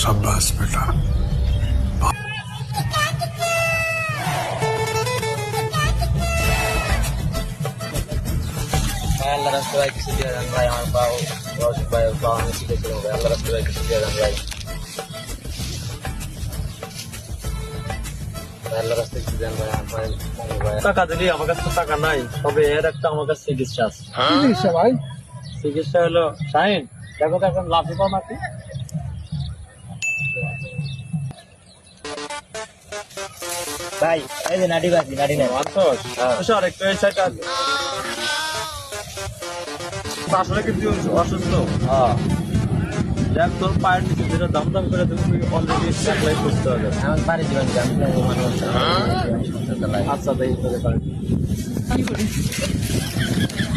शाबाश बेटा। আল্লাহ রাস্তায় কিছু দিয়ে দেন ভাই, আমার পাও রসুন ভাই পাও আমি শিখেছিলাম ভাই, আল্লাহ রাস্তায় কিছু দিয়ে দেন ভাই, আল্লাহ রাস্তায় কিছু দেন ভাই, আমার পায়ে মঙ্গল ভাই। টাকা দিলি আমার কাছে টাকা নাই, তবে এর একটা আমার কাছে চিকিৎসা আছে। চিকিৎসা ভাই? চিকিৎসা হলো শাহিন, দেখো তো এখন লাভ দিবো নাকি? ভাই এই যে নাটি বাজি নাটি নেই আন্তস তুষার একটু এই সাইডটা আসলে কি তুই অসুস্থ? দেখ তোর পায়ের নিচে যেটা দাম দাম করে তুমি অলরেডি অ্যাপ্লাই করতে হবে। আমার বাড়ি জীবন মানুষ আচ্ছা তাই করে পারে।